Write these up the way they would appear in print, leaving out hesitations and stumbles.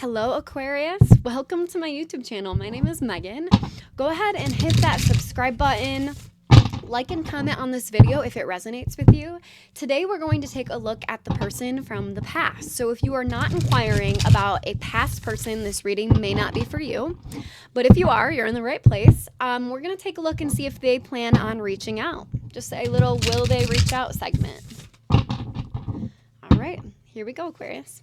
Hello Aquarius, welcome to my YouTube channel. My name is Megan. Go ahead and hit that subscribe button, like and comment on this video if it resonates with you. Today we're going to take a look at the person from the past. So if you are not inquiring about a past person, this reading may not be for you. But if you are, you're in the right place. We're going to take a look and see if they plan on reaching out. Just a little will they reach out segment. All right, here we go, Aquarius.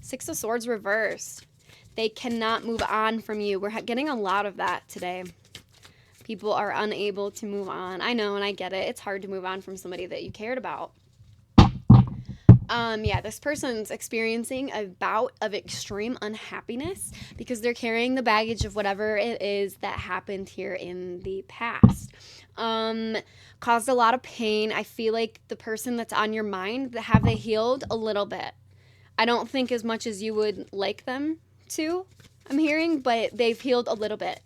Six of Swords reversed. They cannot move on from you. We're getting a lot of that today. People are unable to move on. I know, and I get it. It's hard to move on from somebody that you cared about. Yeah, this person's experiencing a bout of extreme unhappiness because they're carrying the baggage of whatever it is that happened here in the past. Caused a lot of pain. I feel like the person that's on your mind, have they healed a little bit? I don't think as much as you would like them to, I'm hearing, but they've healed a little bit.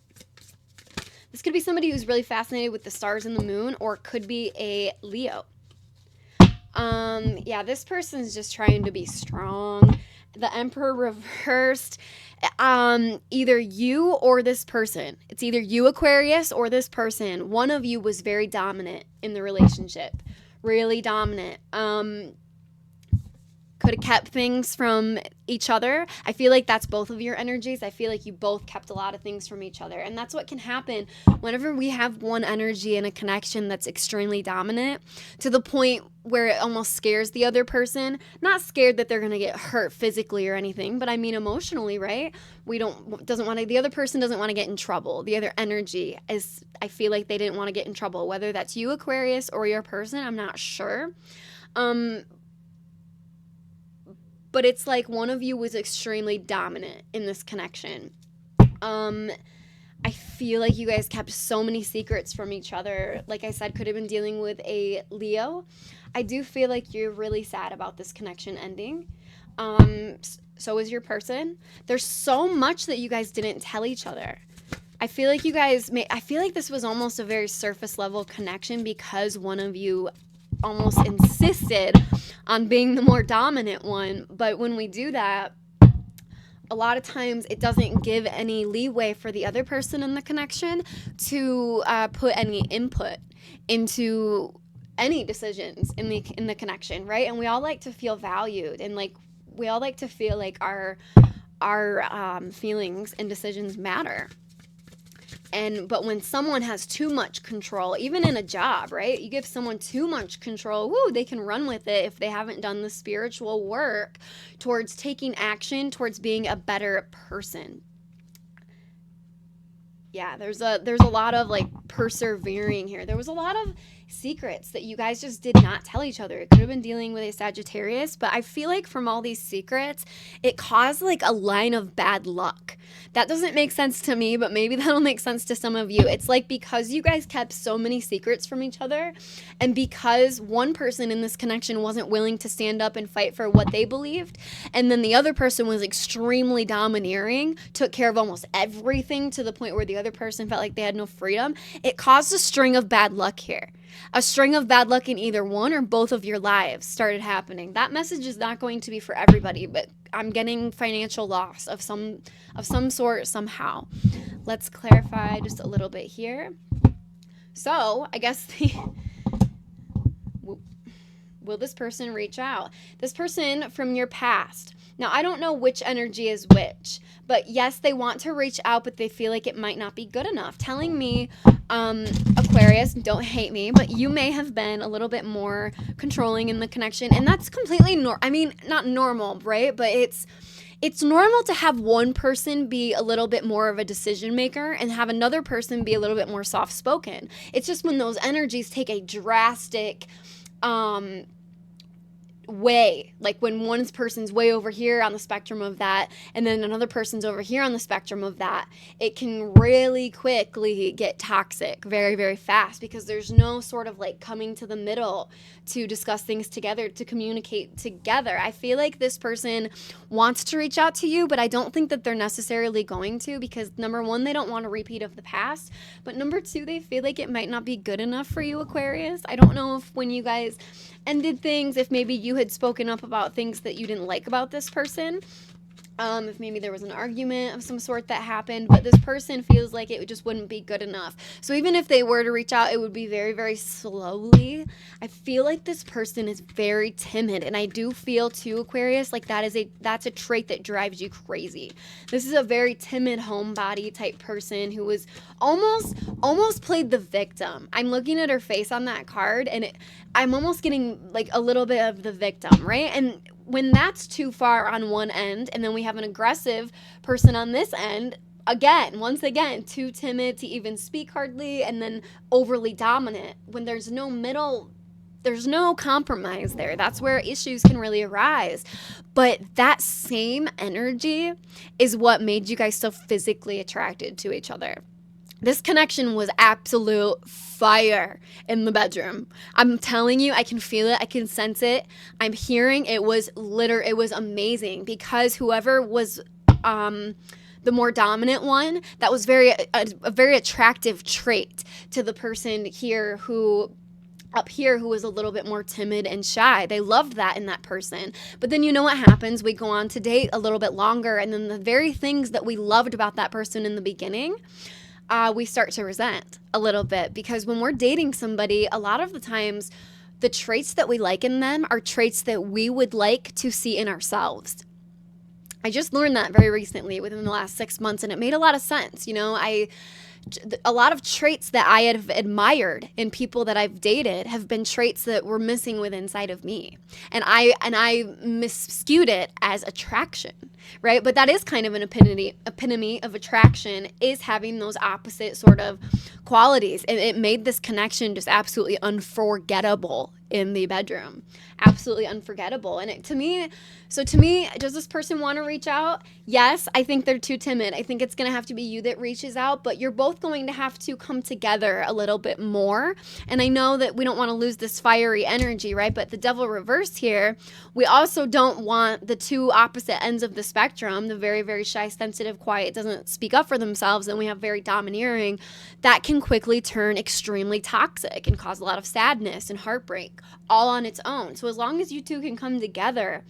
This could be somebody who's really fascinated with the stars and the moon, or it could be a Leo. Yeah, this person's just trying to be strong. The Emperor reversed. Either you or this person. It's either you, Aquarius, or this person. One of you was very dominant in the relationship. Really dominant. Could have kept things from each other. I feel like that's both of your energies. I feel like you both kept a lot of things from each other. And that's what can happen whenever we have one energy in a connection that's extremely dominant to the point where it almost scares the other person. Not scared that they're going to get hurt physically or anything, but I mean emotionally, right? The other person doesn't want to get in trouble. The other energy is, I feel like they didn't want to get in trouble. Whether that's you, Aquarius, or your person, I'm not sure. But it's like one of you was extremely dominant in this connection. I feel like you guys kept so many secrets from each other. Like I said, could have been dealing with a Leo. I do feel like you're really sad about this connection ending. So is your person. There's so much that you guys didn't tell each other. I feel like I feel like this was almost a very surface level connection because one of you almost insisted on being the more dominant one. But when we do that, a lot of times it doesn't give any leeway for the other person in the connection to put any input into any decisions in the connection, right? And we all like to feel valued, and like we all like to feel like our feelings and decisions matter. But when someone has too much control, even in a job, right? You give someone too much control, they can run with it if they haven't done the spiritual work towards taking action, towards being a better person. Yeah, there's a lot of like persevering here. There was a lot of secrets that you guys just did not tell each other. It could have been dealing with a Sagittarius, but I feel like from all these secrets, it caused like a line of bad luck. That doesn't make sense to me, but maybe that'll make sense to some of you. It's like because you guys kept so many secrets from each other, and because one person in this connection wasn't willing to stand up and fight for what they believed, and then the other person was extremely domineering, took care of almost everything to the point where the other person felt like they had no freedom, it caused a string of bad luck here. A string of bad luck in either one or both of your lives started happening. That message is not going to be for everybody, but I'm getting financial loss of some sort somehow. Let's clarify just a little bit here. So I guess will this person reach out? This person from your past. Now, I don't know which energy is which, but yes, they want to reach out, but they feel like it might not be good enough. Telling me, Aquarius, don't hate me, but you may have been a little bit more controlling in the connection, and that's completely not normal, right? But it's normal to have one person be a little bit more of a decision maker and have another person be a little bit more soft-spoken. It's just when those energies take a drastic way, like when one person's way over here on the spectrum of that and then another person's over here on the spectrum of that, it can really quickly get toxic very, very fast because there's no sort of like coming to the middle to discuss things together, to communicate together. I feel like this person wants to reach out to you, but I don't think that they're necessarily going to because number one, they don't want a repeat of the past, but number two, they feel like it might not be good enough for you, Aquarius. I don't know if when you guys ended things, if maybe you had spoken up about things that you didn't like about this person. If maybe there was an argument of some sort that happened, but this person feels like it just wouldn't be good enough. So even if they were to reach out, it would be very, very slowly. I feel like this person is very timid, and I do feel too, Aquarius, like that's a trait that drives you crazy. This is a very timid homebody type person who was almost played the victim. I'm looking at her face on that card, and I'm almost getting like a little bit of the victim, right? And when that's too far on one end, and then we have an aggressive person on this end, once again, too timid to even speak hardly, and then overly dominant. When there's no middle, there's no compromise there. That's where issues can really arise. But that same energy is what made you guys so physically attracted to each other. This connection was absolute fire in the bedroom. I'm telling you, I can feel it. I can sense it. I'm hearing it was amazing, because whoever was the more dominant one, that was a very attractive trait to the person here who was a little bit more timid and shy. They loved that in that person. But then you know what happens? We go on to date a little bit longer, and then the very things that we loved about that person in the beginning, we start to resent a little bit, because when we're dating somebody, a lot of the times the traits that we like in them are traits that we would like to see in ourselves. I just learned that very recently within the last 6 months, and it made a lot of sense. A lot of traits that I have admired in people that I've dated have been traits that were missing within inside of me. And I miscued it as attraction, right? But that is kind of an epitome of attraction, is having those opposite sort of qualities. And it made this connection just absolutely unforgettable in the bedroom. Absolutely unforgettable. And to me, does this person want to reach out? Yes, I think they're too timid. I think it's going to have to be you that reaches out, but you're both going to have to come together a little bit more. And I know that we don't want to lose this fiery energy, right? But the devil reversed here, we also don't want the two opposite ends of the spectrum, the very, very shy, sensitive, quiet, doesn't speak up for themselves, and we have very domineering. That can quickly turn extremely toxic and cause a lot of sadness and heartbreak all on its own. So as long as you two can come together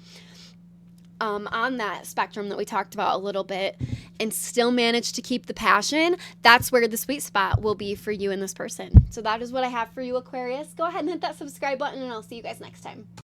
on that spectrum that we talked about a little bit and still manage to keep the passion, that's where the sweet spot will be for you and this person. So that is what I have for you, Aquarius. Go ahead and hit that subscribe button, and I'll see you guys next time.